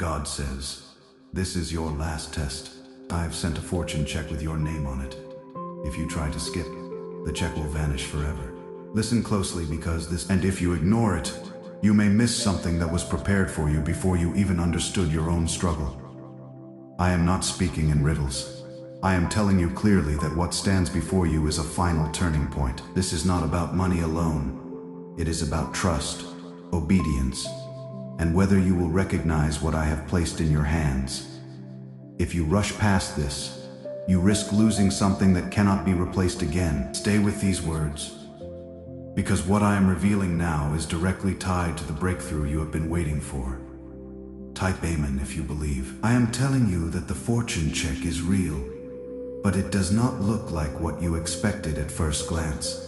God says, "This is your last test. I have sent a fortune check with your name on it. If you try to skip, the check will vanish forever. Listen closely and if you ignore it, you may miss something that was prepared for you before you even understood your own struggle." I am not speaking in riddles. I am telling you clearly that what stands before you is a final turning point. This is not about money alone. It is about trust, obedience, and whether you will recognize what I have placed in your hands. If you rush past this, you risk losing something that cannot be replaced again. Stay with these words, because what I am revealing now is directly tied to the breakthrough you have been waiting for. Type Amen if you believe. I am telling you that the fortune check is real, but it does not look like what you expected at first glance.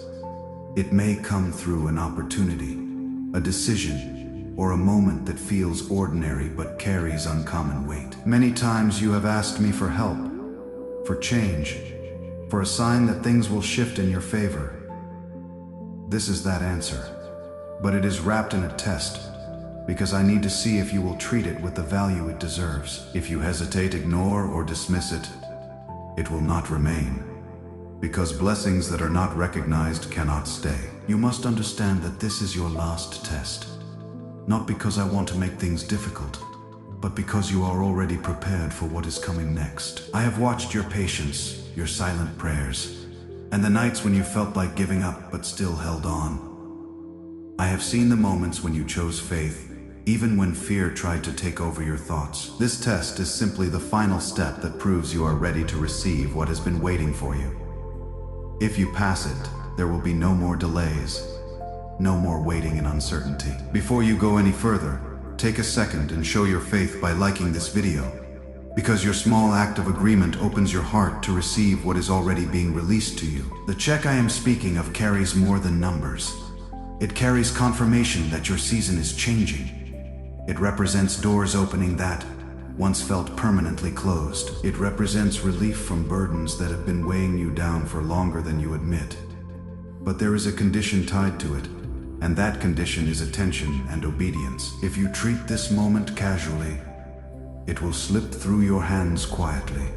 It may come through an opportunity, a decision, or a moment that feels ordinary but carries uncommon weight. Many times you have asked me for help, for change, for a sign that things will shift in your favor. This is that answer, but it is wrapped in a test, because I need to see if you will treat it with the value it deserves. If you hesitate, ignore, or dismiss it, it will not remain, because blessings that are not recognized cannot stay. You must understand that this is your last test, not because I want to make things difficult, but because you are already prepared for what is coming next. I have watched your patience, your silent prayers, and the nights when you felt like giving up but still held on. I have seen the moments when you chose faith, even when fear tried to take over your thoughts. This test is simply the final step that proves you are ready to receive what has been waiting for you. If you pass it, there will be no more delays, no more waiting in uncertainty. Before you go any further, take a second and show your faith by liking this video, because your small act of agreement opens your heart to receive what is already being released to you. The check I am speaking of carries more than numbers. It carries confirmation that your season is changing. It represents doors opening that once felt permanently closed. It represents relief from burdens that have been weighing you down for longer than you admit. But there is a condition tied to it, and that condition is attention and obedience. If you treat this moment casually, it will slip through your hands quietly,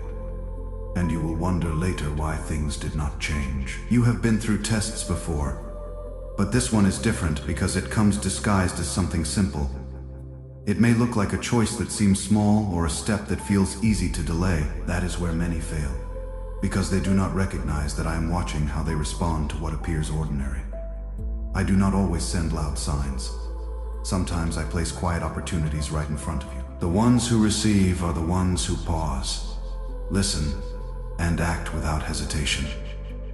and you will wonder later why things did not change. You have been through tests before, but this one is different because it comes disguised as something simple. It may look like a choice that seems small or a step that feels easy to delay. That is where many fail, because they do not recognize that I am watching how they respond to what appears ordinary. I do not always send loud signs. Sometimes I place quiet opportunities right in front of you. The ones who receive are the ones who pause, listen, and act without hesitation.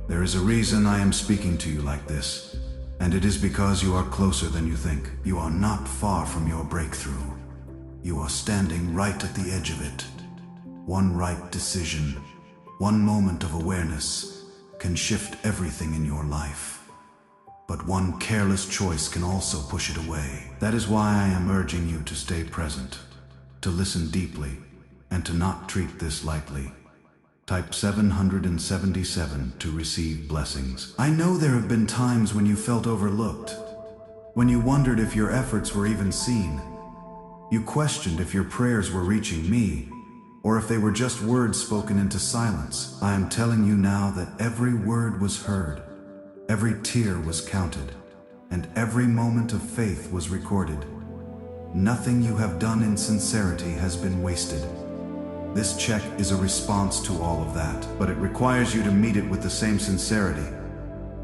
There is a reason I am speaking to you like this, and it is because you are closer than you think. You are not far from your breakthrough. You are standing right at the edge of it. One right decision, one moment of awareness can shift everything in your life. But one careless choice can also push it away. That is why I am urging you to stay present, to listen deeply, and to not treat this lightly. Type 777 to receive blessings. I know there have been times when you felt overlooked, when you wondered if your efforts were even seen. You questioned if your prayers were reaching me, or if they were just words spoken into silence. I am telling you now that every word was heard, every tear was counted, and every moment of faith was recorded. Nothing you have done in sincerity has been wasted. This check is a response to all of that, but it requires you to meet it with the same sincerity.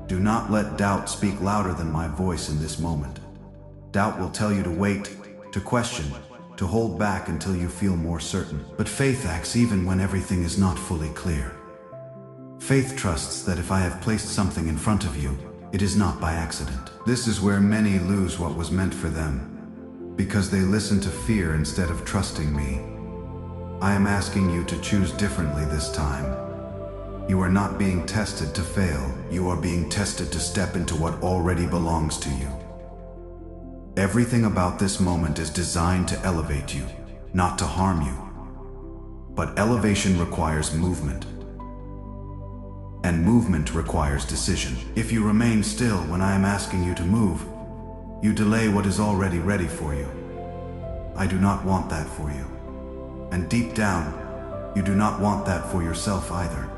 Do not let doubt speak louder than my voice in this moment. Doubt will tell you to wait, to question, to hold back until you feel more certain. But faith acts even when everything is not fully clear. Faith trusts that if I have placed something in front of you, it is not by accident. This is where many lose what was meant for them, because they listen to fear instead of trusting me. I am asking you to choose differently this time. You are not being tested to fail. You are being tested to step into what already belongs to you. Everything about this moment is designed to elevate you, not to harm you. But elevation requires movement, and movement requires decision. If you remain still when I am asking you to move, you delay what is already ready for you. I do not want that for you. And deep down, you do not want that for yourself either.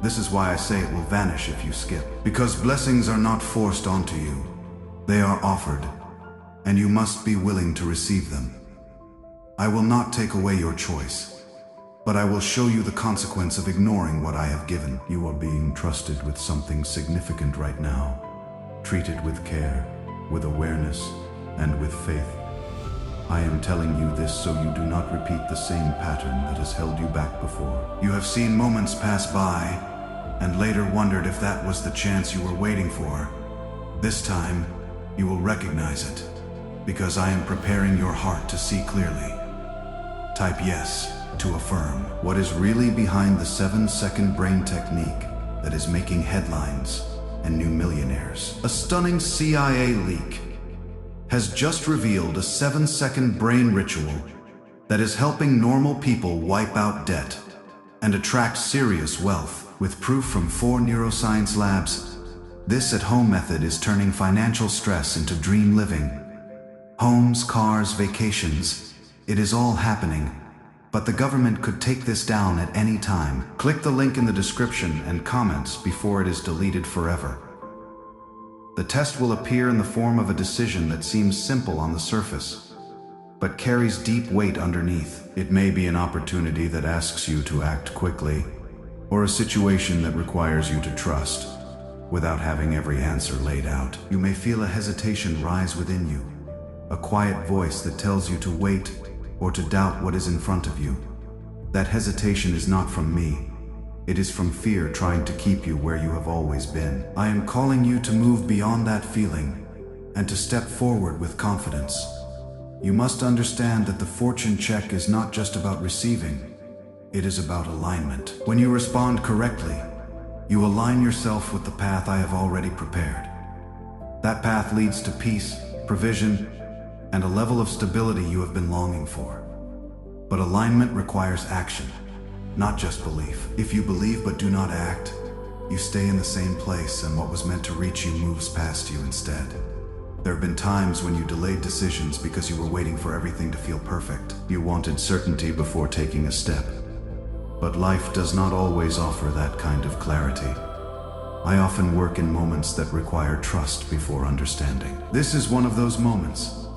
This is why I say it will vanish if you skip. Because blessings are not forced onto you. They are offered, and you must be willing to receive them. I will not take away your choice, but I will show you the consequence of ignoring what I have given. You are being trusted with something significant right now. Treat it with care, with awareness, and with faith. I am telling you this so you do not repeat the same pattern that has held you back before. You have seen moments pass by, and later wondered if that was the chance you were waiting for. This time, you will recognize it, because I am preparing your heart to see clearly. Type yes to affirm. What is really behind the 7-second brain technique that is making headlines and new millionaires? A stunning CIA leak has just revealed a 7-second brain ritual that is helping normal people wipe out debt and attract serious wealth. With proof from 4 neuroscience labs, this at-home method is turning financial stress into dream living. Homes, cars, vacations, it is all happening. But the government could take this down at any time. Click the link in the description and comments before it is deleted forever. The test will appear in the form of a decision that seems simple on the surface, but carries deep weight underneath. It may be an opportunity that asks you to act quickly, or a situation that requires you to trust, without having every answer laid out. You may feel a hesitation rise within you, a quiet voice that tells you to wait or to doubt what is in front of you. That hesitation is not from me. It is from fear trying to keep you where you have always been. I am calling you to move beyond that feeling and to step forward with confidence. You must understand that the fortune check is not just about receiving. It is about alignment. When you respond correctly, you align yourself with the path I have already prepared. That path leads to peace, provision, and a level of stability you have been longing for. But alignment requires action, not just belief. If you believe but do not act, you stay in the same place, and what was meant to reach you moves past you instead. There have been times when you delayed decisions because you were waiting for everything to feel perfect. You wanted certainty before taking a step. But life does not always offer that kind of clarity. I often work in moments that require trust before understanding. This is one of those moments,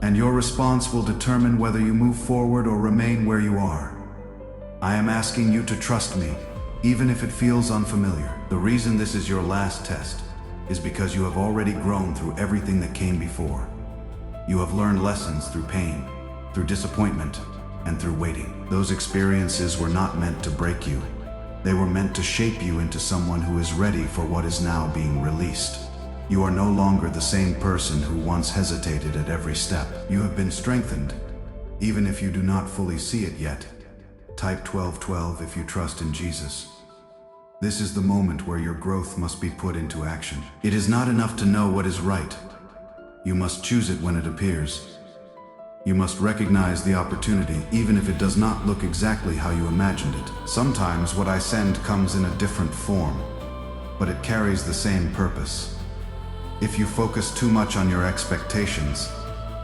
and your response will determine whether you move forward or remain where you are. I am asking you to trust me, even if it feels unfamiliar. The reason this is your last test is because you have already grown through everything that came before. You have learned lessons through pain, through disappointment, and through waiting. Those experiences were not meant to break you. They were meant to shape you into someone who is ready for what is now being released. You are no longer the same person who once hesitated at every step. You have been strengthened, even if you do not fully see it yet. Type 1212 if you trust in Jesus. This is the moment where your growth must be put into action. It is not enough to know what is right. You must choose it when it appears. You must recognize the opportunity, even if it does not look exactly how you imagined it. Sometimes what I send comes in a different form, but it carries the same purpose. If you focus too much on your expectations,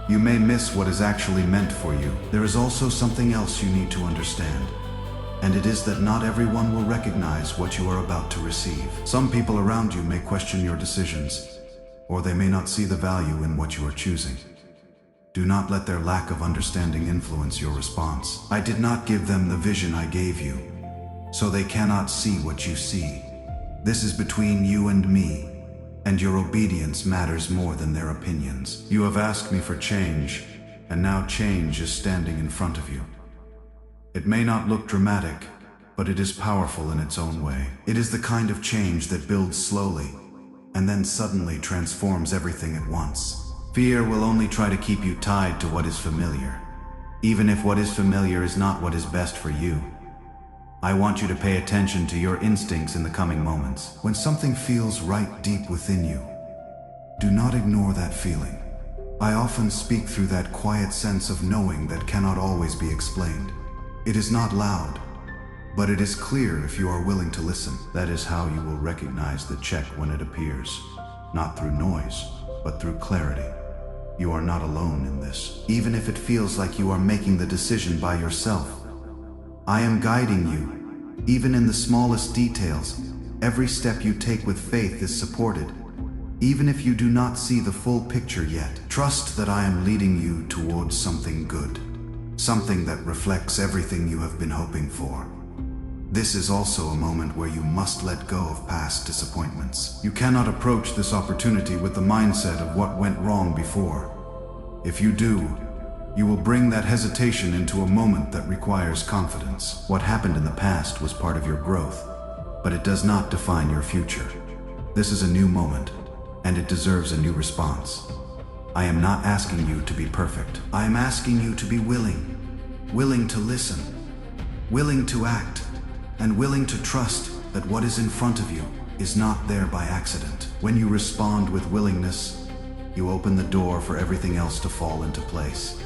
you may miss what is actually meant for you. There is also something else you need to understand, and it is that not everyone will recognize what you are about to receive. Some people around you may question your decisions, or they may not see the value in what you are choosing. Do not let their lack of understanding influence your response. I did not give them the vision I gave you, so they cannot see what you see. This is between you and me, and your obedience matters more than their opinions. You have asked me for change, and now change is standing in front of you. It may not look dramatic, but it is powerful in its own way. It is the kind of change that builds slowly, and then suddenly transforms everything at once. Fear will only try to keep you tied to what is familiar, even if what is familiar is not what is best for you. I want you to pay attention to your instincts in the coming moments. When something feels right deep within you, do not ignore that feeling. I often speak through that quiet sense of knowing that cannot always be explained. It is not loud, but it is clear if you are willing to listen. That is how you will recognize the check when it appears, not through noise, but through clarity. You are not alone in this, even if it feels like you are making the decision by yourself. I am guiding you, even in the smallest details. Every step you take with faith is supported, even if you do not see the full picture yet. Trust that I am leading you towards something good, something that reflects everything you have been hoping for. This is also a moment where you must let go of past disappointments. You cannot approach this opportunity with the mindset of what went wrong before. If you do, you will bring that hesitation into a moment that requires confidence. What happened in the past was part of your growth, but it does not define your future. This is a new moment, and it deserves a new response. I am not asking you to be perfect. I am asking you to be willing to listen, willing to act, and willing to trust that what is in front of you is not there by accident. When you respond with willingness, you open the door for everything else to fall into place.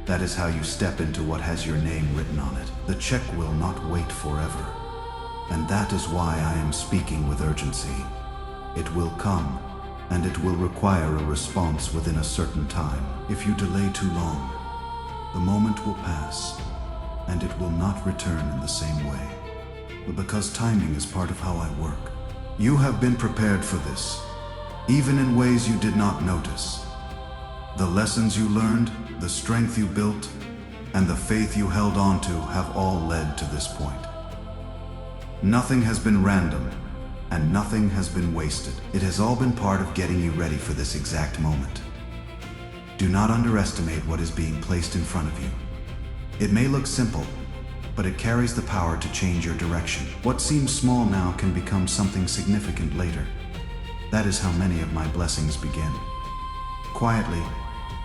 That is how you step into what has your name written on it. The check will not wait forever, and that is why I am speaking with urgency. It will come, and it will require a response within a certain time. If you delay too long, the moment will pass, and it will not return in the same way. But because timing is part of how I work, you have been prepared for this, even in ways you did not notice. The lessons you learned, the strength you built, and the faith you held on to have all led to this point. Nothing has been random, and nothing has been wasted. It has all been part of getting you ready for this exact moment. Do not underestimate what is being placed in front of you. It may look simple, but it carries the power to change your direction. What seems small now can become something significant later. That is how many of my blessings begin. Quietly,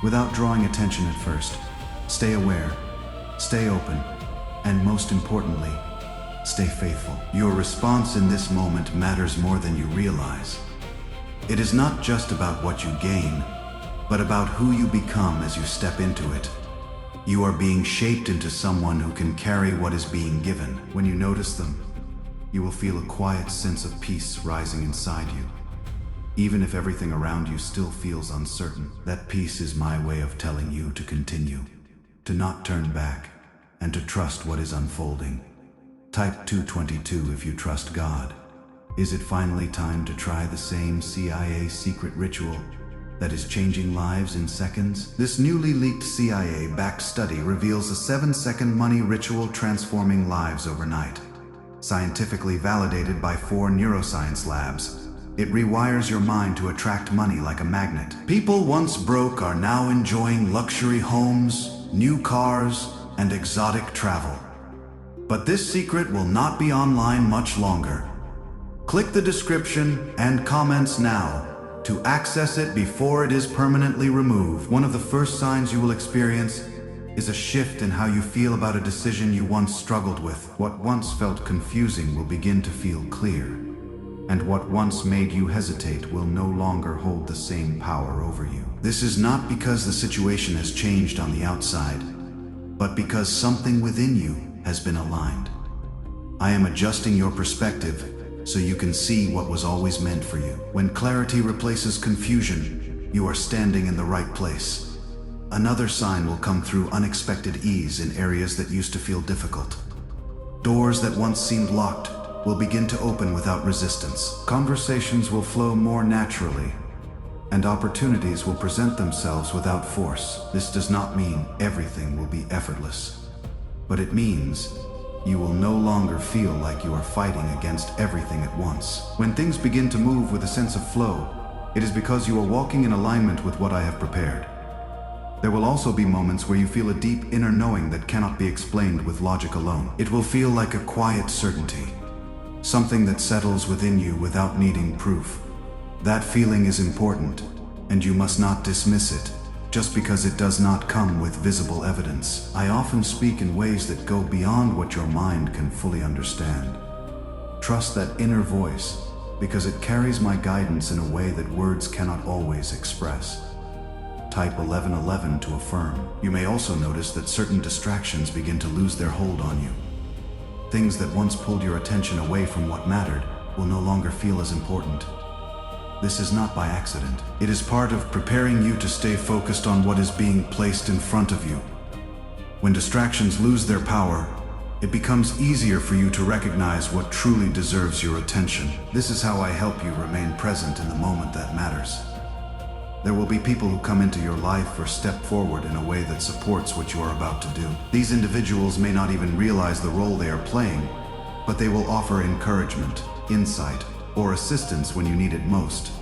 without drawing attention at first. Stay aware, stay open, and most importantly, stay faithful. Your response in this moment matters more than you realize. It is not just about what you gain, but about who you become as you step into it. You are being shaped into someone who can carry what is being given. When you notice them, you will feel a quiet sense of peace rising inside you. Even if everything around you still feels uncertain, that peace is my way of telling you to continue, to not turn back, and to trust what is unfolding. Type 222 if you trust God. Is it finally time to try the same CIA secret ritual that is changing lives in seconds? This newly leaked CIA-backed study reveals a 7-second money ritual transforming lives overnight. Scientifically validated by 4 neuroscience labs, it rewires your mind to attract money like a magnet. People once broke are now enjoying luxury homes, new cars, and exotic travel. But this secret will not be online much longer. Click the description and comments now to access it before it is permanently removed. One of the first signs you will experience is a shift in how you feel about a decision you once struggled with. What once felt confusing will begin to feel clear, and what once made you hesitate will no longer hold the same power over you. This is not because the situation has changed on the outside, but because something within you has been aligned. I am adjusting your perspective so you can see what was always meant for you. When clarity replaces confusion, you are standing in the right place. Another sign will come through unexpected ease in areas that used to feel difficult. Doors that once seemed locked will begin to open without resistance. Conversations will flow more naturally, and opportunities will present themselves without force. This does not mean everything will be effortless, but it means you will no longer feel like you are fighting against everything at once. When things begin to move with a sense of flow, it is because you are walking in alignment with what I have prepared. There will also be moments where you feel a deep inner knowing that cannot be explained with logic alone. It will feel like a quiet certainty, something that settles within you without needing proof. That feeling is important, and you must not dismiss it just because it does not come with visible evidence. I often speak in ways that go beyond what your mind can fully understand. Trust that inner voice, because it carries my guidance in a way that words cannot always express. Type 1111 to affirm. You may also notice that certain distractions begin to lose their hold on you. Things that once pulled your attention away from what mattered will no longer feel as important. This is not by accident. It is part of preparing you to stay focused on what is being placed in front of you. When distractions lose their power, it becomes easier for you to recognize what truly deserves your attention. This is how I help you remain present in the moment that matters. There will be people who come into your life or step forward in a way that supports what you are about to do. These individuals may not even realize the role they are playing, but they will offer encouragement, insight, or assistance when you need it most.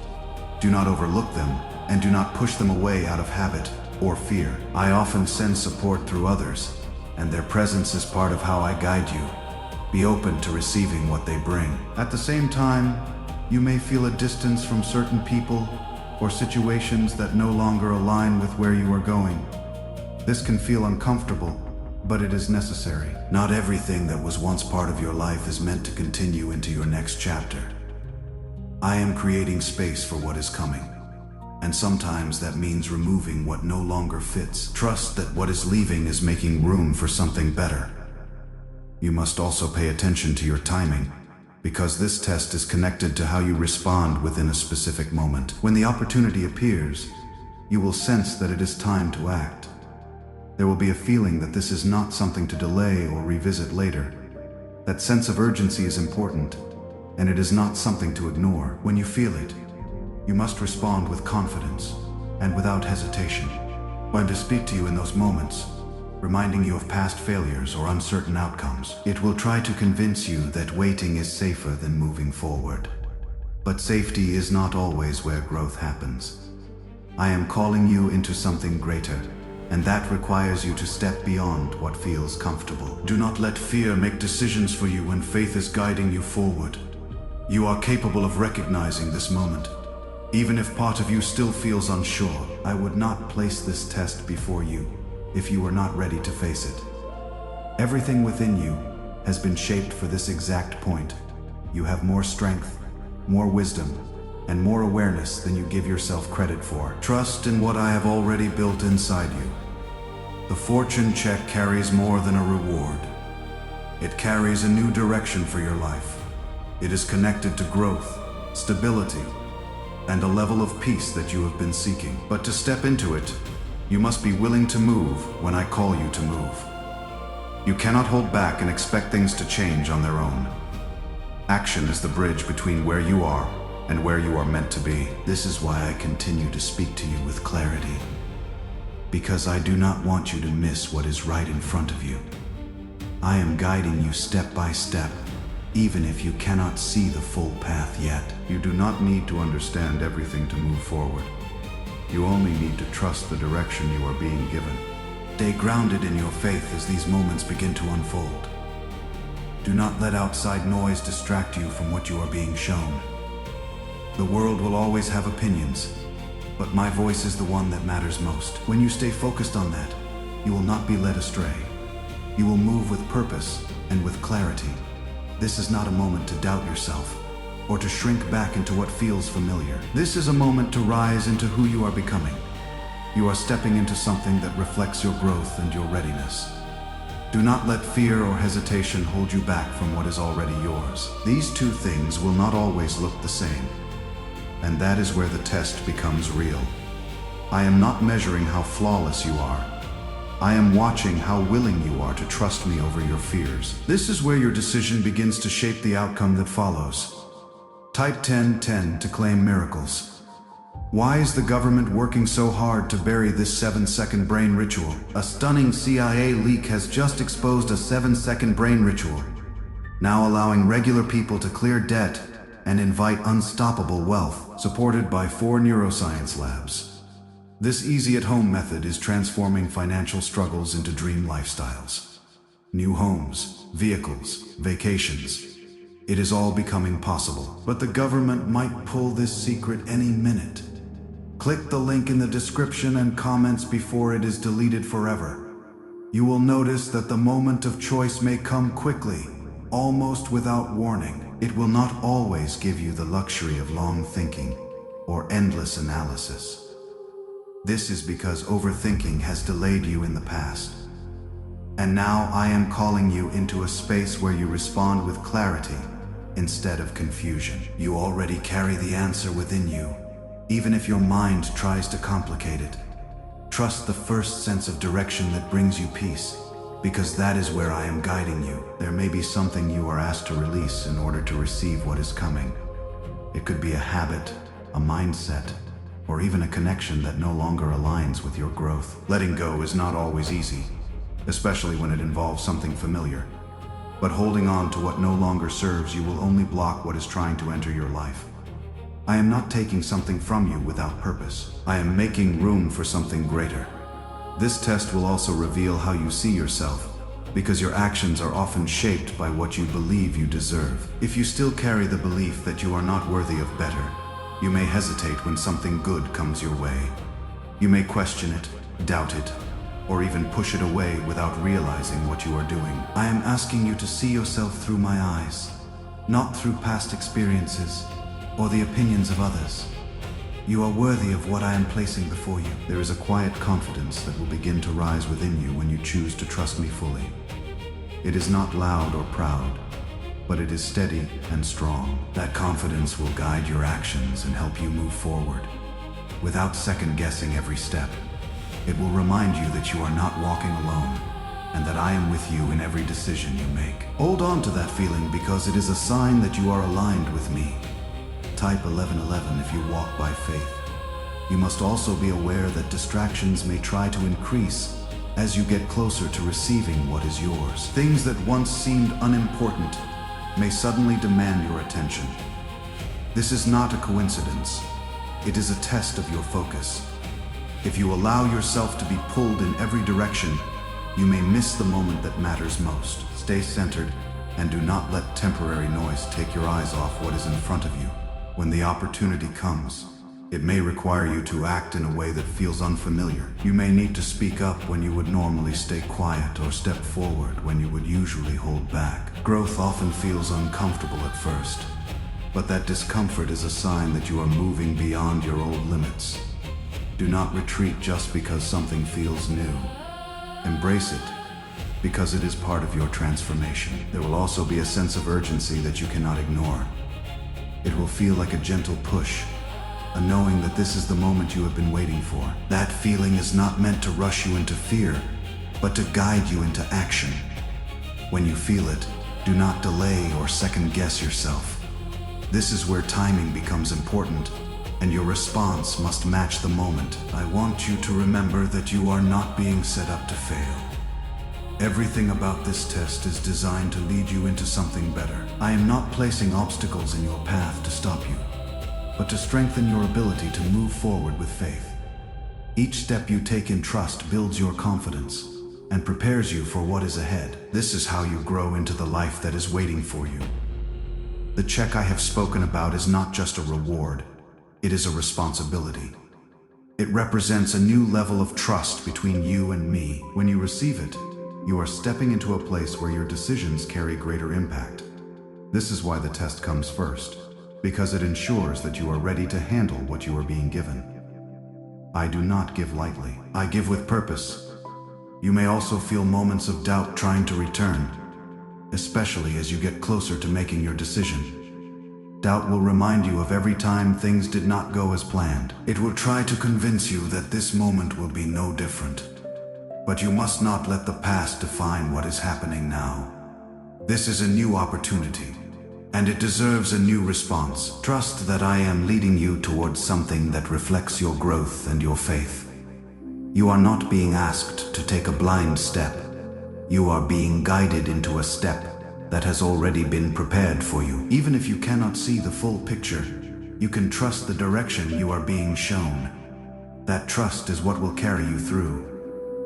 Do not overlook them, and do not push them away out of habit or fear. I often send support through others, and their presence is part of how I guide you. Be open to receiving what they bring. At the same time, you may feel a distance from certain people or situations that no longer align with where you are going. This can feel uncomfortable, but it is necessary. Not everything that was once part of your life is meant to continue into your next chapter. I am creating space for what is coming, and sometimes that means removing what no longer fits. Trust that what is leaving is making room for something better. You must also pay attention to your timing, because this test is connected to how you respond within a specific moment. When the opportunity appears, you will sense that it is time to act. There will be a feeling that this is not something to delay or revisit later. That sense of urgency is important, and it is not something to ignore. When you feel it, you must respond with confidence and without hesitation. When to speak to you in those moments, reminding you of past failures or uncertain outcomes, it will try to convince you that waiting is safer than moving forward. But safety is not always where growth happens. I am calling you into something greater, and that requires you to step beyond what feels comfortable. Do not let fear make decisions for you when faith is guiding you forward. You are capable of recognizing this moment. Even if part of you still feels unsure, I would not place this test before you if you are not ready to face it. Everything within you has been shaped for this exact point. You have more strength, more wisdom, and more awareness than you give yourself credit for. Trust in what I have already built inside you. The fortune check carries more than a reward. It carries a new direction for your life. It is connected to growth, stability, and a level of peace that you have been seeking. But to step into it, you must be willing to move when I call you to move. You cannot hold back and expect things to change on their own. Action is the bridge between where you are and where you are meant to be. This is why I continue to speak to you with clarity, because I do not want you to miss what is right in front of you. I am guiding you step by step, even if you cannot see the full path yet. You do not need to understand everything to move forward. You only need to trust the direction you are being given. Stay grounded in your faith as these moments begin to unfold. Do not let outside noise distract you from what you are being shown. The world will always have opinions, but my voice is the one that matters most. When you stay focused on that, you will not be led astray. You will move with purpose and with clarity. This is not a moment to doubt yourself or to shrink back into what feels familiar. This is a moment to rise into who you are becoming. You are stepping into something that reflects your growth and your readiness. Do not let fear or hesitation hold you back from what is already yours. These two things will not always look the same, and that is where the test becomes real. I am not measuring how flawless you are. I am watching how willing you are to trust me over your fears. This is where your decision begins to shape the outcome that follows. Type 1010 to claim miracles. Why is the government working so hard to bury this 7-second brain ritual? A stunning CIA leak has just exposed a 7-second brain ritual, now allowing regular people to clear debt and invite unstoppable wealth, supported by 4 neuroscience labs. This easy-at-home method is transforming financial struggles into dream lifestyles. New homes, vehicles, vacations. It is all becoming possible. But the government might pull this secret any minute. Click the link in the description and comments before it is deleted forever. You will notice that the moment of choice may come quickly, almost without warning. It will not always give you the luxury of long thinking or endless analysis. This is because overthinking has delayed you in the past. And now I am calling you into a space where you respond with clarity, instead of confusion. You already carry the answer within you, even if your mind tries to complicate it. Trust the first sense of direction that brings you peace, because that is where I am guiding you. There may be something you are asked to release in order to receive what is coming. It could be a habit, a mindset, or even a connection that no longer aligns with your growth. Letting go is not always easy, especially when it involves something familiar. But holding on to what no longer serves you will only block what is trying to enter your life. I am not taking something from you without purpose. I am making room for something greater. This test will also reveal how you see yourself, because your actions are often shaped by what you believe you deserve. If you still carry the belief that you are not worthy of better, you may hesitate when something good comes your way. You may question it, doubt it, or even push it away without realizing what you are doing. I am asking you to see yourself through my eyes, not through past experiences or the opinions of others. You are worthy of what I am placing before you. There is a quiet confidence that will begin to rise within you when you choose to trust me fully. It is not loud or proud, but it is steady and strong. That confidence will guide your actions and help you move forward, without second-guessing every step. It will remind you that you are not walking alone, and that I am with you in every decision you make. Hold on to that feeling, because it is a sign that you are aligned with me. Type 1111 if you walk by faith. You must also be aware that distractions may try to increase as you get closer to receiving what is yours. Things that once seemed unimportant may suddenly demand your attention. This is not a coincidence. It is a test of your focus. If you allow yourself to be pulled in every direction, you may miss the moment that matters most. Stay centered and do not let temporary noise take your eyes off what is in front of you. When the opportunity comes, it may require you to act in a way that feels unfamiliar. You may need to speak up when you would normally stay quiet, or step forward when you would usually hold back. Growth often feels uncomfortable at first, but that discomfort is a sign that you are moving beyond your old limits. Do not retreat just because something feels new. Embrace it, because it is part of your transformation. There will also be a sense of urgency that you cannot ignore. It will feel like a gentle push, a knowing that this is the moment you have been waiting for. That feeling is not meant to rush you into fear, but to guide you into action. When you feel it, do not delay or second-guess yourself. This is where timing becomes important, and your response must match the moment. I want you to remember that you are not being set up to fail. Everything about this test is designed to lead you into something better. I am not placing obstacles in your path to stop you, but to strengthen your ability to move forward with faith. Each step you take in trust builds your confidence and prepares you for what is ahead. This is how you grow into the life that is waiting for you. The check I have spoken about is not just a reward, it is a responsibility. It represents a new level of trust between you and me. When you receive it, you are stepping into a place where your decisions carry greater impact. This is why the test comes first, because it ensures that you are ready to handle what you are being given. I do not give lightly. I give with purpose. You may also feel moments of doubt trying to return, especially as you get closer to making your decision. Doubt will remind you of every time things did not go as planned. It will try to convince you that this moment will be no different. But you must not let the past define what is happening now. This is a new opportunity, and it deserves a new response. Trust that I am leading you towards something that reflects your growth and your faith. You are not being asked to take a blind step. You are being guided into a step that has already been prepared for you. Even if you cannot see the full picture, you can trust the direction you are being shown. That trust is what will carry you through.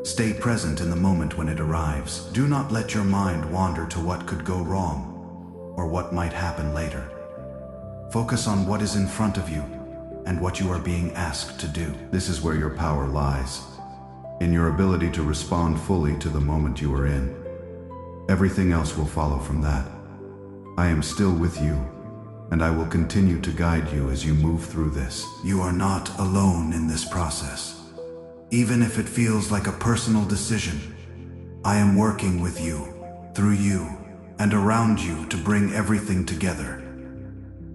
Stay present in the moment when it arrives. Do not let your mind wander to what could go wrong or what might happen later. Focus on what is in front of you and what you are being asked to do. This is where your power lies, in your ability to respond fully to the moment you are in. Everything else will follow from that. I am still with you, and I will continue to guide you as you move through this. You are not alone in this process. Even if it feels like a personal decision, I am working with you, through you, and around you to bring everything together.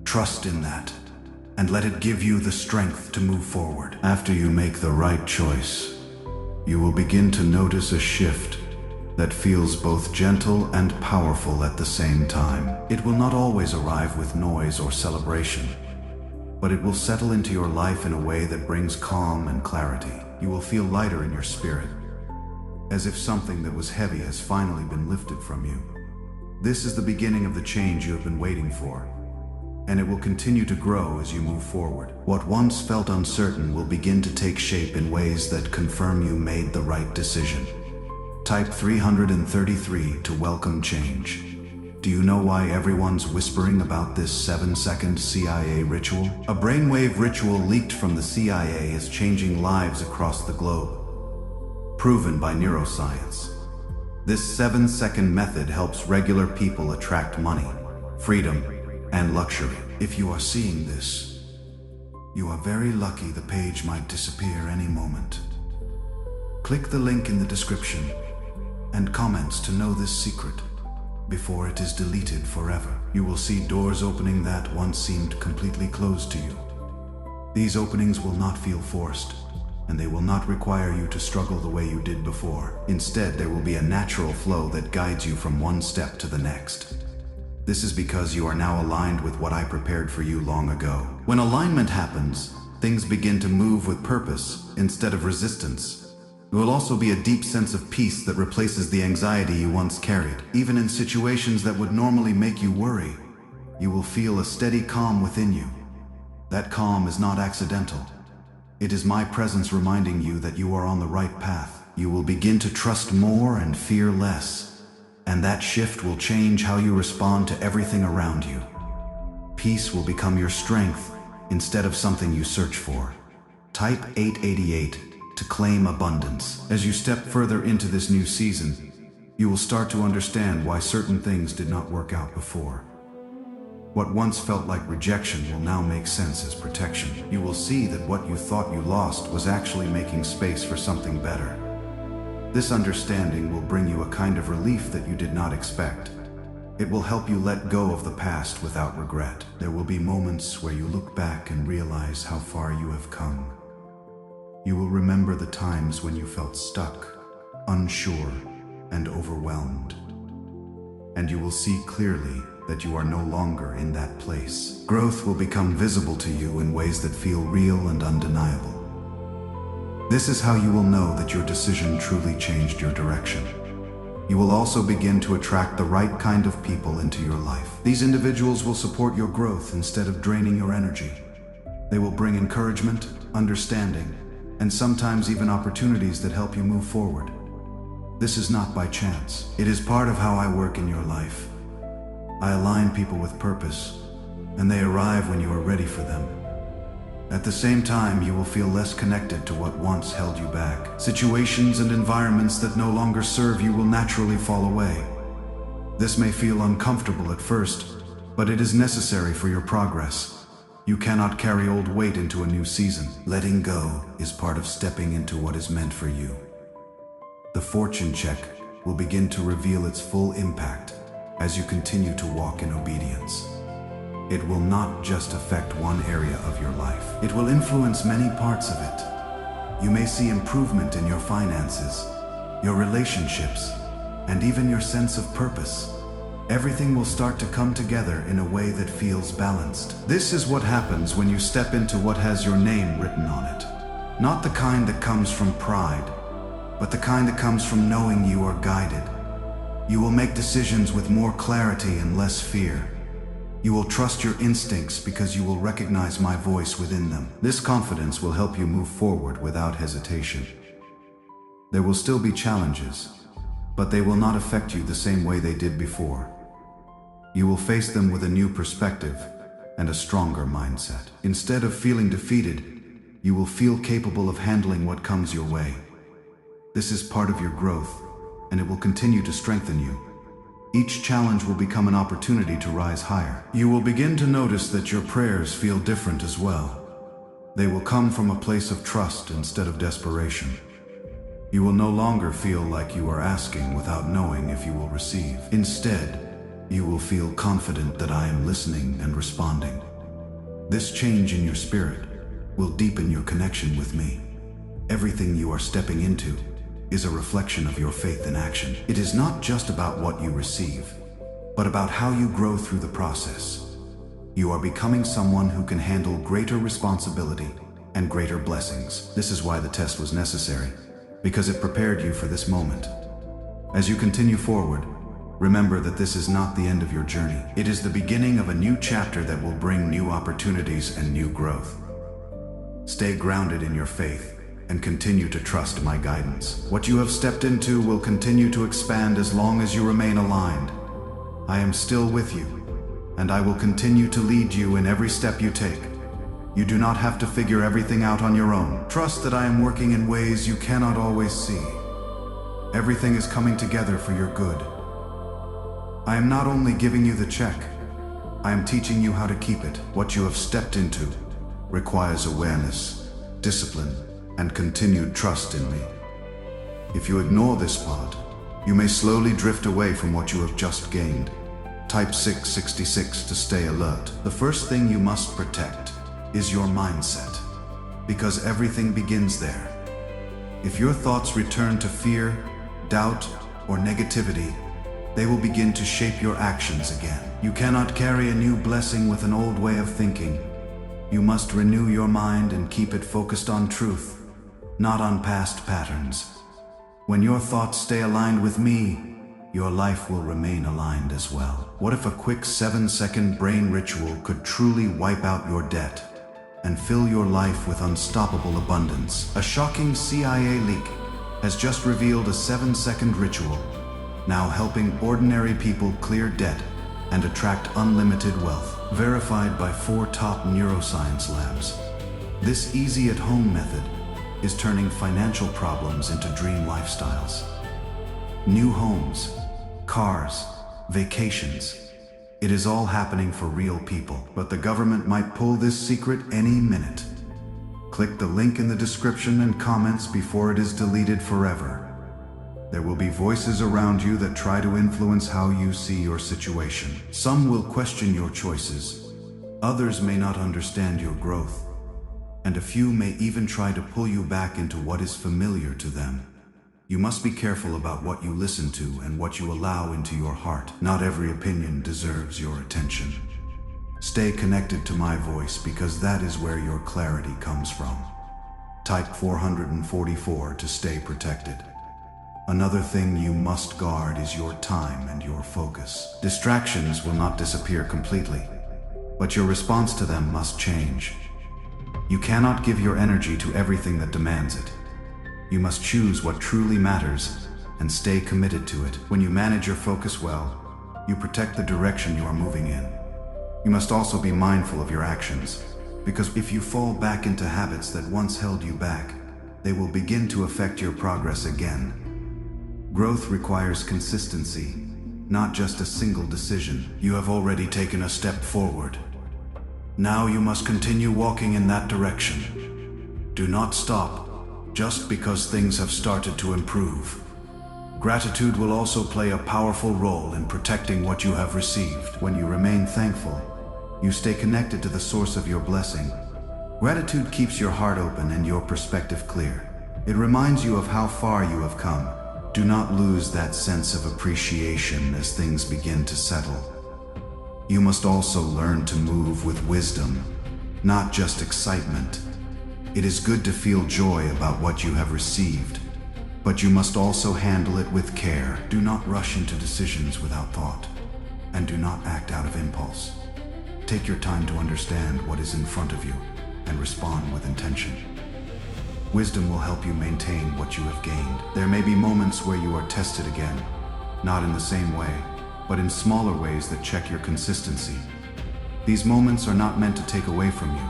Trust in that, and let it give you the strength to move forward. After you make the right choice, you will begin to notice a shift that feels both gentle and powerful at the same time. It will not always arrive with noise or celebration, but it will settle into your life in a way that brings calm and clarity. You will feel lighter in your spirit, as if something that was heavy has finally been lifted from you. This is the beginning of the change you have been waiting for, and it will continue to grow as you move forward. What once felt uncertain will begin to take shape in ways that confirm you made the right decision. Type 333 to welcome change. Do you know why everyone's whispering about this 7-second CIA ritual? A brainwave ritual leaked from the CIA is changing lives across the globe, proven by neuroscience. This 7-second method helps regular people attract money, freedom, and luxury. If you are seeing this, you are very lucky. The page might disappear any moment. Click the link in the description and comments to know this secret before it is deleted forever. You will see doors opening that once seemed completely closed to you. These openings will not feel forced, and they will not require you to struggle the way you did before. Instead, there will be a natural flow that guides you from one step to the next. This is because you are now aligned with what I prepared for you long ago. When alignment happens, things begin to move with purpose instead of resistance. There will also be a deep sense of peace that replaces the anxiety you once carried. Even in situations that would normally make you worry, you will feel a steady calm within you. That calm is not accidental. It is my presence reminding you that you are on the right path. You will begin to trust more and fear less, and that shift will change how you respond to everything around you. Peace will become your strength instead of something you search for. Type 888 to claim abundance. As you step further into this new season, you will start to understand why certain things did not work out before. What once felt like rejection will now make sense as protection. You will see that what you thought you lost was actually making space for something better. This understanding will bring you a kind of relief that you did not expect. It will help you let go of the past without regret. There will be moments where you look back and realize how far you have come. You will remember the times when you felt stuck, unsure, and overwhelmed. And you will see clearly that you are no longer in that place. Growth will become visible to you in ways that feel real and undeniable. This is how you will know that your decision truly changed your direction. You will also begin to attract the right kind of people into your life. These individuals will support your growth instead of draining your energy. They will bring encouragement, understanding, and sometimes even opportunities that help you move forward. This is not by chance. It is part of how I work in your life. I align people with purpose, and they arrive when you are ready for them. At the same time, you will feel less connected to what once held you back. Situations and environments that no longer serve you will naturally fall away. This may feel uncomfortable at first, but it is necessary for your progress. You cannot carry old weight into a new season. Letting go is part of stepping into what is meant for you. The fortune check will begin to reveal its full impact as you continue to walk in obedience. It will not just affect one area of your life. It will influence many parts of it. You may see improvement in your finances, your relationships, and even your sense of purpose. Everything will start to come together in a way that feels balanced. This is what happens when you step into what has your name written on it. Not the kind that comes from pride, but the kind that comes from knowing you are guided. You will make decisions with more clarity and less fear. You will trust your instincts because you will recognize my voice within them. This confidence will help you move forward without hesitation. There will still be challenges, but they will not affect you the same way they did before. You will face them with a new perspective and a stronger mindset. Instead of feeling defeated, you will feel capable of handling what comes your way. This is part of your growth, and it will continue to strengthen you. Each challenge will become an opportunity to rise higher. You will begin to notice that your prayers feel different as well. They will come from a place of trust instead of desperation. You will no longer feel like you are asking without knowing if you will receive. Instead, you will feel confident that I am listening and responding. This change in your spirit will deepen your connection with me. Everything you are stepping into is a reflection of your faith in action. It is not just about what you receive, but about how you grow through the process. You are becoming someone who can handle greater responsibility and greater blessings. This is why the test was necessary, because it prepared you for this moment. As you continue forward, remember that this is not the end of your journey. It is the beginning of a new chapter that will bring new opportunities and new growth. Stay grounded in your faith and continue to trust my guidance. What you have stepped into will continue to expand as long as you remain aligned. I am still with you, and I will continue to lead you in every step you take. You do not have to figure everything out on your own. Trust that I am working in ways you cannot always see. Everything is coming together for your good. I am not only giving you the check, I am teaching you how to keep it. What you have stepped into requires awareness, discipline, and continued trust in me. If you ignore this part, you may slowly drift away from what you have just gained. Type 666 to stay alert. The first thing you must protect is your mindset, because everything begins there. If your thoughts return to fear, doubt, or negativity, they will begin to shape your actions again. You cannot carry a new blessing with an old way of thinking. You must renew your mind and keep it focused on truth, not on past patterns. When your thoughts stay aligned with me, your life will remain aligned as well. What if a quick 7-second brain ritual could truly wipe out your debt and fill your life with unstoppable abundance? A shocking CIA leak has just revealed a 7-second ritual, now helping ordinary people clear debt and attract unlimited wealth, verified by 4 top neuroscience labs. This easy-at-home method is turning financial problems into dream lifestyles. New homes, cars, vacations. It is all happening for real people, but the government might pull this secret any minute. Click the link in the description and comments before it is deleted forever. There will be voices around you that try to influence how you see your situation. Some will question your choices. Others may not understand your growth. And a few may even try to pull you back into what is familiar to them. You must be careful about what you listen to and what you allow into your heart. Not every opinion deserves your attention. Stay connected to my voice, because that is where your clarity comes from. Type 444 to stay protected. Another thing you must guard is your time and your focus. Distractions will not disappear completely, but your response to them must change. You cannot give your energy to everything that demands it. You must choose what truly matters and stay committed to it. When you manage your focus well, you protect the direction you are moving in. You must also be mindful of your actions, because if you fall back into habits that once held you back, they will begin to affect your progress again. Growth requires consistency, not just a single decision. You have already taken a step forward. Now you must continue walking in that direction. Do not stop, just because things have started to improve. Gratitude will also play a powerful role in protecting what you have received. When you remain thankful, you stay connected to the source of your blessing. Gratitude keeps your heart open and your perspective clear. It reminds you of how far you have come. Do not lose that sense of appreciation as things begin to settle. You must also learn to move with wisdom, not just excitement. It is good to feel joy about what you have received, but you must also handle it with care. Do not rush into decisions without thought, and do not act out of impulse. Take your time to understand what is in front of you and respond with intention. Wisdom will help you maintain what you have gained. There may be moments where you are tested again, not in the same way, but in smaller ways that check your consistency. These moments are not meant to take away from you,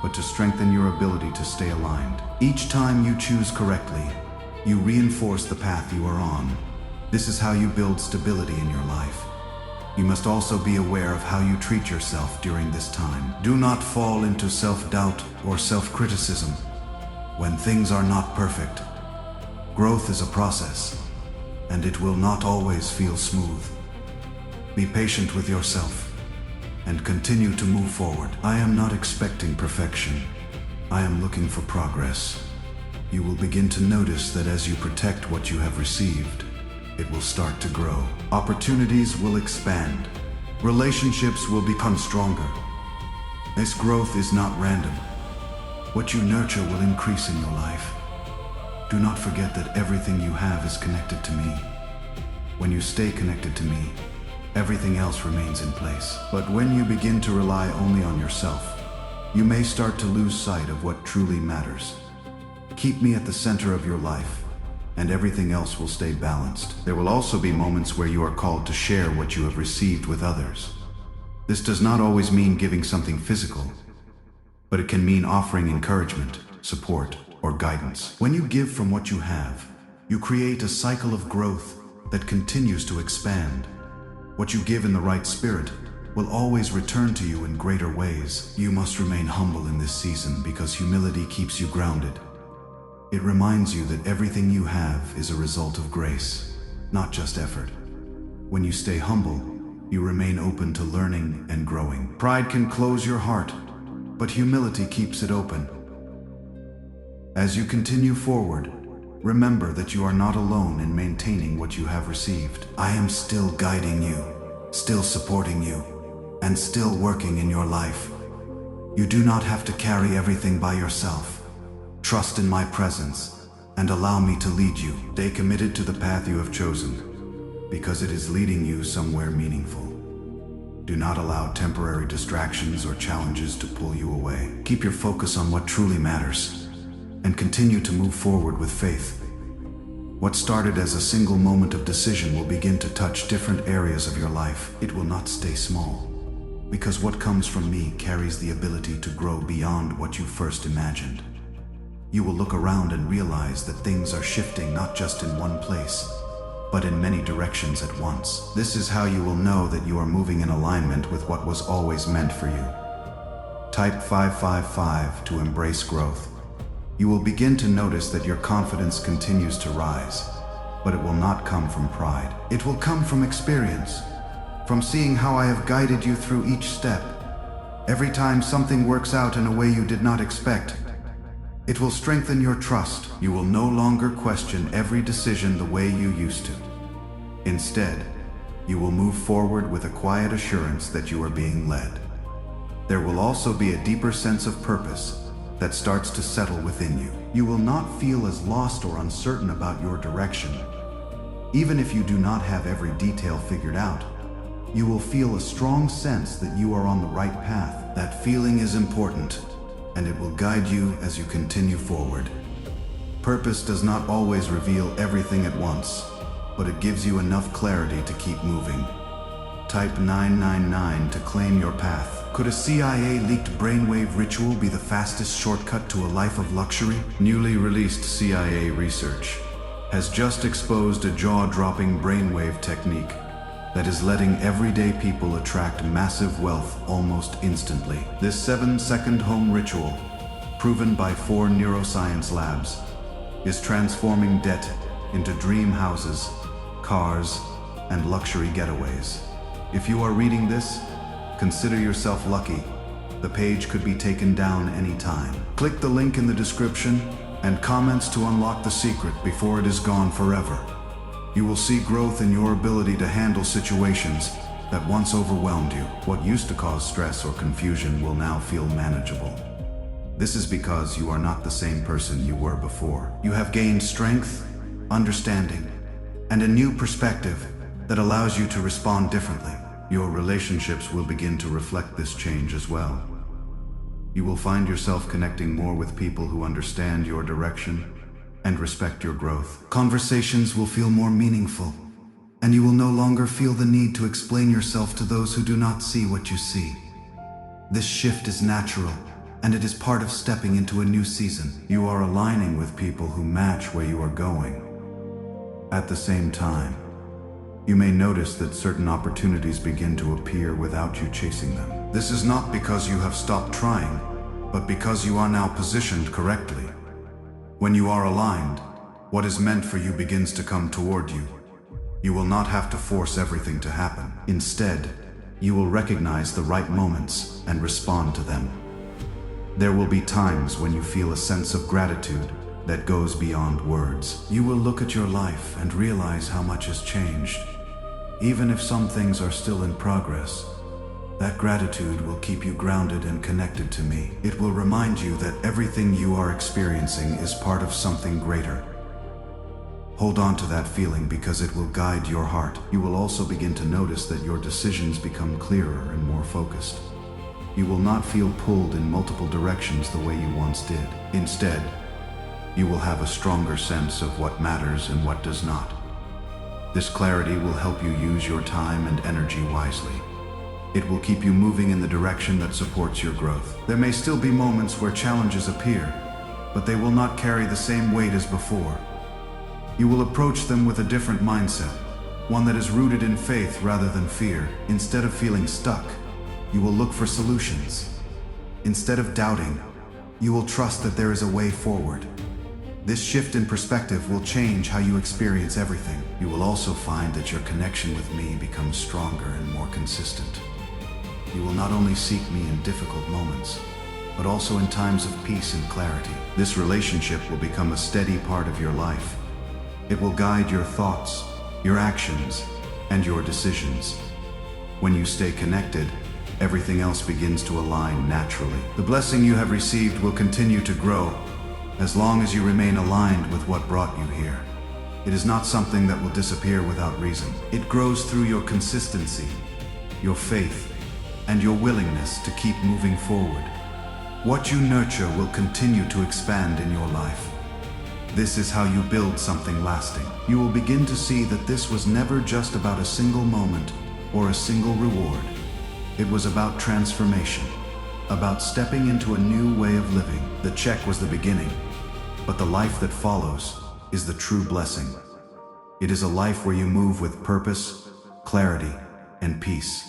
but to strengthen your ability to stay aligned. Each time you choose correctly, you reinforce the path you are on. This is how you build stability in your life. You must also be aware of how you treat yourself during this time. Do not fall into self-doubt or self-criticism when things are not perfect. Growth is a process, and it will not always feel smooth. Be patient with yourself and continue to move forward. I am not expecting perfection. I am looking for progress. You will begin to notice that as you protect what you have received, it will start to grow. Opportunities will expand. Relationships will become stronger. This growth is not random. What you nurture will increase in your life. Do not forget that everything you have is connected to me. When you stay connected to me, everything else remains in place. But when you begin to rely only on yourself, you may start to lose sight of what truly matters. Keep me at the center of your life, and everything else will stay balanced. There will also be moments where you are called to share what you have received with others. This does not always mean giving something physical, but it can mean offering encouragement, support, or guidance. When you give from what you have, you create a cycle of growth that continues to expand. What you give in the right spirit will always return to you in greater ways. You must remain humble in this season because humility keeps you grounded. It reminds you that everything you have is a result of grace, not just effort. When you stay humble, you remain open to learning and growing. Pride can close your heart, but humility keeps it open. As you continue forward, remember that you are not alone in maintaining what you have received. I am still guiding you, still supporting you, and still working in your life. You do not have to carry everything by yourself. Trust in my presence and allow me to lead you. Stay committed to the path you have chosen, because it is leading you somewhere meaningful. Do not allow temporary distractions or challenges to pull you away. Keep your focus on what truly matters and continue to move forward with faith. What started as a single moment of decision will begin to touch different areas of your life. It will not stay small, because what comes from me carries the ability to grow beyond what you first imagined. You will look around and realize that things are shifting not just in one place, but in many directions at once. This is how you will know that you are moving in alignment with what was always meant for you. Type 555 to embrace growth. You will begin to notice that your confidence continues to rise, but it will not come from pride. It will come from experience, from seeing how I have guided you through each step. Every time something works out in a way you did not expect, it will strengthen your trust. You will no longer question every decision the way you used to. Instead, you will move forward with a quiet assurance that you are being led. There will also be a deeper sense of purpose that starts to settle within you. You will not feel as lost or uncertain about your direction. Even if you do not have every detail figured out, you will feel a strong sense that you are on the right path. That feeling is important, and it will guide you as you continue forward. Purpose does not always reveal everything at once, but it gives you enough clarity to keep moving. Type 999 to claim your path. Could a CIA-leaked brainwave ritual be the fastest shortcut to a life of luxury? Newly released CIA research has just exposed a jaw-dropping brainwave technique that is letting everyday people attract massive wealth almost instantly. This 7-second home ritual, proven by 4 neuroscience labs, is transforming debt into dream houses, cars, and luxury getaways. If you are reading this, consider yourself lucky. The page could be taken down anytime. Click the link in the description and comments to unlock the secret before it is gone forever. You will see growth in your ability to handle situations that once overwhelmed you. What used to cause stress or confusion will now feel manageable. This is because you are not the same person you were before. You have gained strength, understanding, and a new perspective that allows you to respond differently. Your relationships will begin to reflect this change as well. You will find yourself connecting more with people who understand your direction and respect your growth. Conversations will feel more meaningful, and you will no longer feel the need to explain yourself to those who do not see what you see. This shift is natural, and it is part of stepping into a new season. You are aligning with people who match where you are going. At the same time, you may notice that certain opportunities begin to appear without you chasing them. This is not because you have stopped trying, but because you are now positioned correctly. When you are aligned, what is meant for you begins to come toward you. You will not have to force everything to happen. Instead, you will recognize the right moments and respond to them. There will be times when you feel a sense of gratitude that goes beyond words. You will look at your life and realize how much has changed. Even if some things are still in progress, that gratitude will keep you grounded and connected to me. It will remind you that everything you are experiencing is part of something greater. Hold on to that feeling because it will guide your heart. You will also begin to notice that your decisions become clearer and more focused. You will not feel pulled in multiple directions the way you once did. Instead, you will have a stronger sense of what matters and what does not. This clarity will help you use your time and energy wisely. It will keep you moving in the direction that supports your growth. There may still be moments where challenges appear, but they will not carry the same weight as before. You will approach them with a different mindset, one that is rooted in faith rather than fear. Instead of feeling stuck, you will look for solutions. Instead of doubting, you will trust that there is a way forward. This shift in perspective will change how you experience everything. You will also find that your connection with me becomes stronger and more consistent. You will not only seek me in difficult moments, but also in times of peace and clarity. This relationship will become a steady part of your life. It will guide your thoughts, your actions, and your decisions. When you stay connected, everything else begins to align naturally. The blessing you have received will continue to grow as long as you remain aligned with what brought you here. It is not something that will disappear without reason. It grows through your consistency, your faith, and your willingness to keep moving forward. What you nurture will continue to expand in your life. This is how you build something lasting. You will begin to see that this was never just about a single moment or a single reward. It was about transformation, about stepping into a new way of living. The check was the beginning, but the life that follows is the true blessing. It is a life where you move with purpose, clarity, and peace.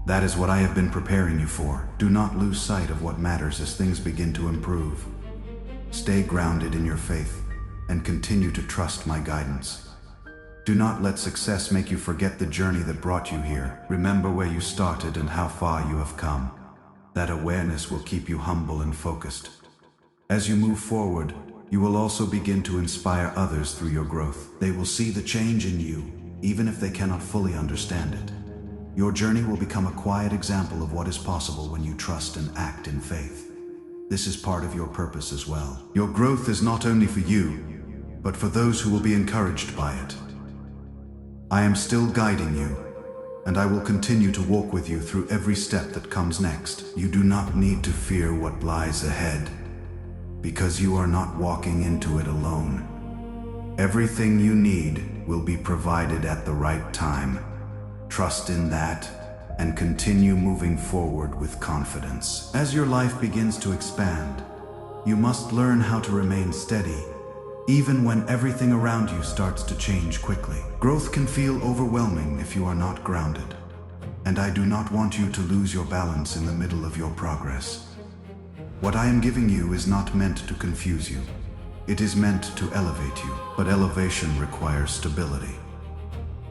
That is what I have been preparing you for. Do not lose sight of what matters as things begin to improve. Stay grounded in your faith and continue to trust my guidance. Do not let success make you forget the journey that brought you here. Remember where you started and how far you have come. That awareness will keep you humble and focused. As you move forward, you will also begin to inspire others through your growth. They will see the change in you, even if they cannot fully understand it. Your journey will become a quiet example of what is possible when you trust and act in faith. This is part of your purpose as well. Your growth is not only for you, but for those who will be encouraged by it. I am still guiding you, and I will continue to walk with you through every step that comes next. You do not need to fear what lies ahead, because you are not walking into it alone. Everything you need will be provided at the right time. Trust in that and continue moving forward with confidence. As your life begins to expand, you must learn how to remain steady, even when everything around you starts to change quickly. Growth can feel overwhelming if you are not grounded, and I do not want you to lose your balance in the middle of your progress. What I am giving you is not meant to confuse you. It is meant to elevate you, but elevation requires stability.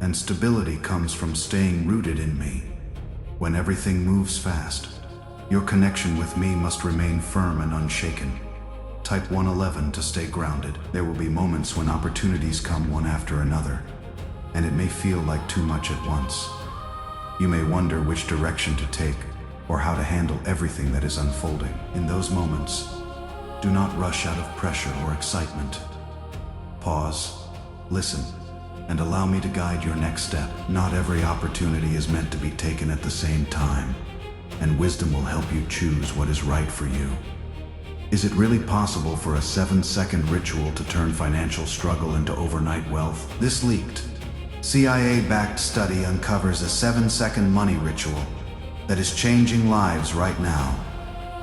And stability comes from staying rooted in me. When everything moves fast, your connection with me must remain firm and unshaken. Type 111 to stay grounded. There will be moments when opportunities come one after another, and it may feel like too much at once. You may wonder which direction to take or how to handle everything that is unfolding. In those moments, do not rush out of pressure or excitement. Pause, listen, and allow me to guide your next step. Not every opportunity is meant to be taken at the same time, and wisdom will help you choose what is right for you. Is it really possible for a 7-second ritual to turn financial struggle into overnight wealth? This leaked, CIA-backed study uncovers a 7-second money ritual that is changing lives right now.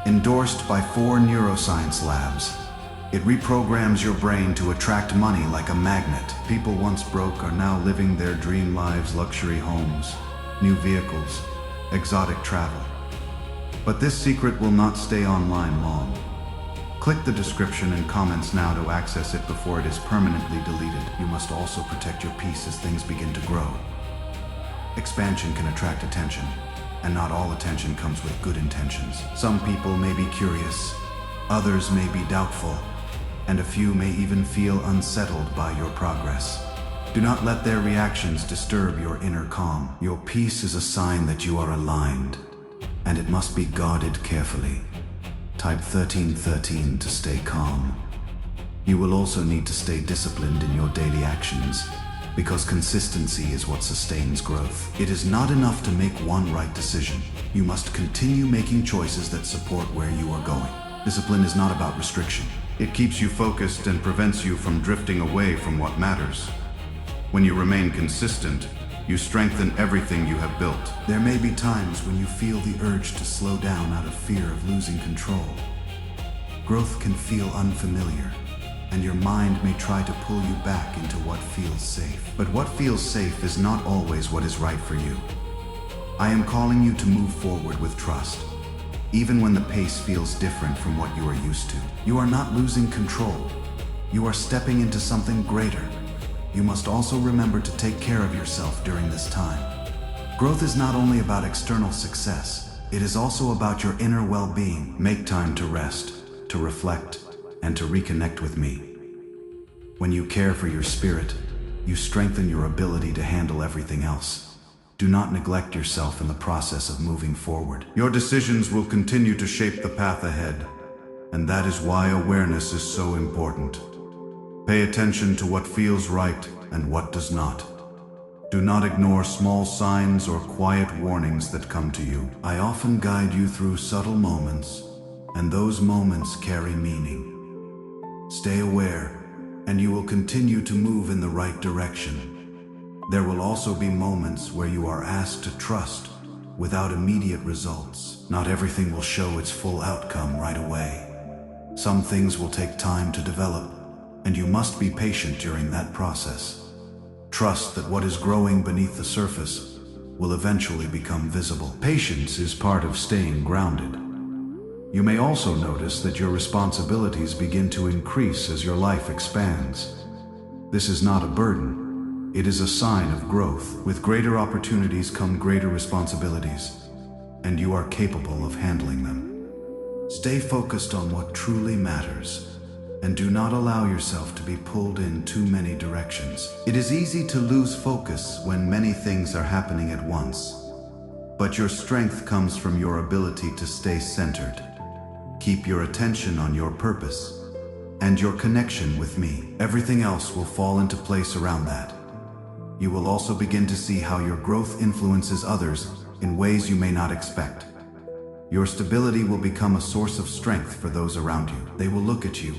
Endorsed by 4 neuroscience labs, it reprograms your brain to attract money like a magnet. People once broke are now living their dream lives: luxury homes, new vehicles, exotic travel. But this secret will not stay online long. Click the description and comments now to access it before it is permanently deleted. You must also protect your peace as things begin to grow. Expansion can attract attention, and not all attention comes with good intentions. Some people may be curious, others may be doubtful, and a few may even feel unsettled by your progress. Do not let their reactions disturb your inner calm. Your peace is a sign that you are aligned, and it must be guarded carefully. Type 1313 to stay calm. You will also need to stay disciplined in your daily actions, because consistency is what sustains growth. It is not enough to make one right decision. You must continue making choices that support where you are going. Discipline is not about restriction. It keeps you focused and prevents you from drifting away from what matters. When you remain consistent, you strengthen everything you have built. There may be times when you feel the urge to slow down out of fear of losing control. Growth can feel unfamiliar, and your mind may try to pull you back into what feels safe. But what feels safe is not always what is right for you. I am calling you to move forward with trust, even when the pace feels different from what you are used to. You are not losing control. You are stepping into something greater. You must also remember to take care of yourself during this time. Growth is not only about external success, it is also about your inner well-being. Make time to rest, to reflect, and to reconnect with me. When you care for your spirit, you strengthen your ability to handle everything else. Do not neglect yourself in the process of moving forward. Your decisions will continue to shape the path ahead, and that is why awareness is so important. Pay attention to what feels right and what does not. Do not ignore small signs or quiet warnings that come to you. I often guide you through subtle moments, and those moments carry meaning. Stay aware, and you will continue to move in the right direction. There will also be moments where you are asked to trust without immediate results. Not everything will show its full outcome right away. Some things will take time to develop, and you must be patient during that process. Trust that what is growing beneath the surface will eventually become visible. Patience is part of staying grounded. You may also notice that your responsibilities begin to increase as your life expands. This is not a burden. It is a sign of growth. With greater opportunities come greater responsibilities, and you are capable of handling them. Stay focused on what truly matters, and do not allow yourself to be pulled in too many directions. It is easy to lose focus when many things are happening at once, but your strength comes from your ability to stay centered. Keep your attention on your purpose and your connection with me. Everything else will fall into place around that. You will also begin to see how your growth influences others in ways you may not expect. Your stability will become a source of strength for those around you. They will look at you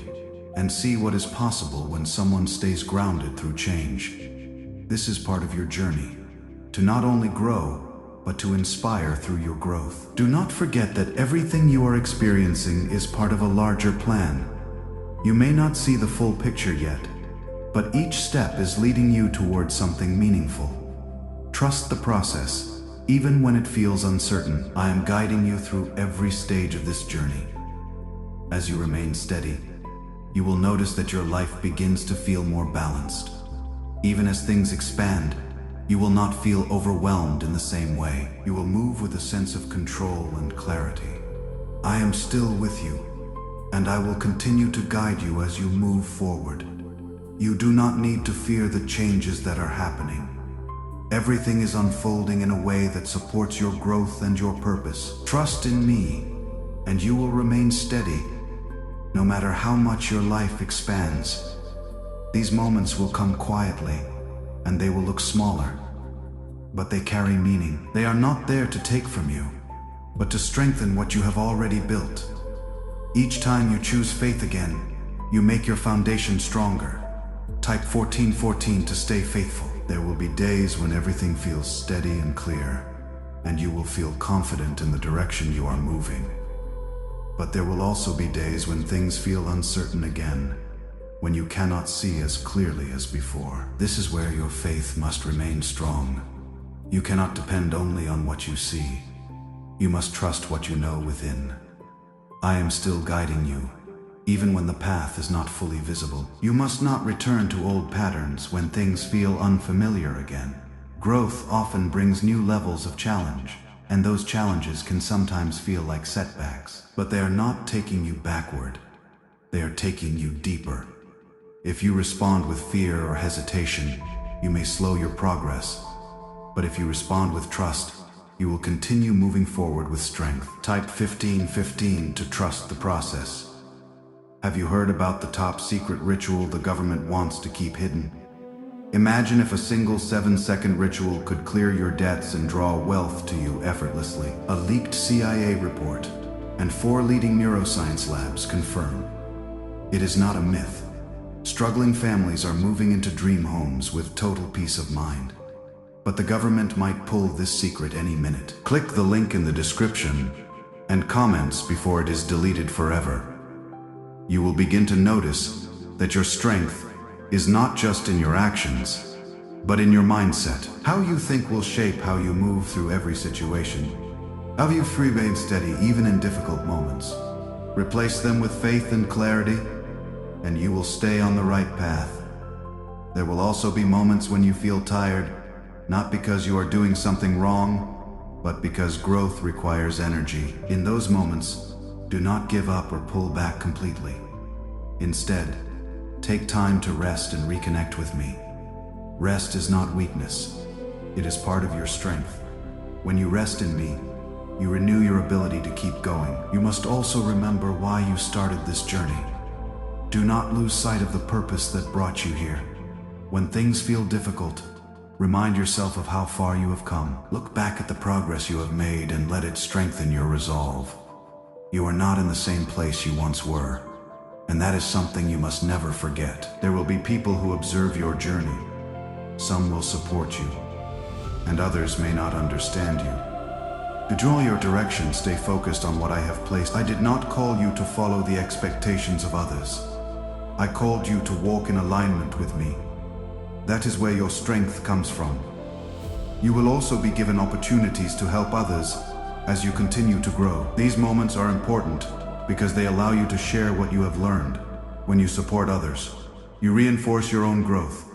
and see what is possible when someone stays grounded through change. This is part of your journey, to not only grow, but to inspire through your growth. Do not forget that everything you are experiencing is part of a larger plan. You may not see the full picture yet, but each step is leading you towards something meaningful. Trust the process, even when it feels uncertain. I am guiding you through every stage of this journey. As you remain steady, you will notice that your life begins to feel more balanced. Even as things expand, you will not feel overwhelmed in the same way. You will move with a sense of control and clarity. I am still with you, and I will continue to guide you as you move forward. You do not need to fear the changes that are happening. Everything is unfolding in a way that supports your growth and your purpose. Trust in me, and you will remain steady, no matter how much your life expands. These moments will come quietly, and they will look smaller, but they carry meaning. They are not there to take from you, but to strengthen what you have already built. Each time you choose faith again, you make your foundation stronger. Type 1414 to stay faithful. There will be days when everything feels steady and clear, and you will feel confident in the direction you are moving. But there will also be days when things feel uncertain again, when you cannot see as clearly as before. This is where your faith must remain strong. You cannot depend only on what you see. You must trust what you know within. I am still guiding you, even when the path is not fully visible. You must not return to old patterns when things feel unfamiliar again. Growth often brings new levels of challenge, and those challenges can sometimes feel like setbacks. But they are not taking you backward. They are taking you deeper. If you respond with fear or hesitation, you may slow your progress. But if you respond with trust, you will continue moving forward with strength. Type 1515 to trust the process. Have you heard about the top secret ritual the government wants to keep hidden? Imagine if a single 7-second ritual could clear your debts and draw wealth to you effortlessly. A leaked CIA report and 4 leading neuroscience labs confirm. It is not a myth. Struggling families are moving into dream homes with total peace of mind. But the government might pull this secret any minute. Click the link in the description and comments before it is deleted forever. You will begin to notice that your strength is not just in your actions, but in your mindset. How you think will shape how you move through every situation. How you remain steady even in difficult moments. Replace them with faith and clarity, and you will stay on the right path. There will also be moments when you feel tired, not because you are doing something wrong, but because growth requires energy. In those moments, do not give up or pull back completely. Instead, take time to rest and reconnect with me. Rest is not weakness. It is part of your strength. When you rest in me, you renew your ability to keep going. You must also remember why you started this journey. Do not lose sight of the purpose that brought you here. When things feel difficult, remind yourself of how far you have come. Look back at the progress you have made and let it strengthen your resolve. You are not in the same place you once were, and that is something you must never forget. There will be people who observe your journey. Some will support you, and others may not understand you. To draw your direction, stay focused on what I have placed. I did not call you to follow the expectations of others. I called you to walk in alignment with me. That is where your strength comes from. You will also be given opportunities to help others as you continue to grow. These moments are important because they allow you to share what you have learned. When you support others, you reinforce your own growth.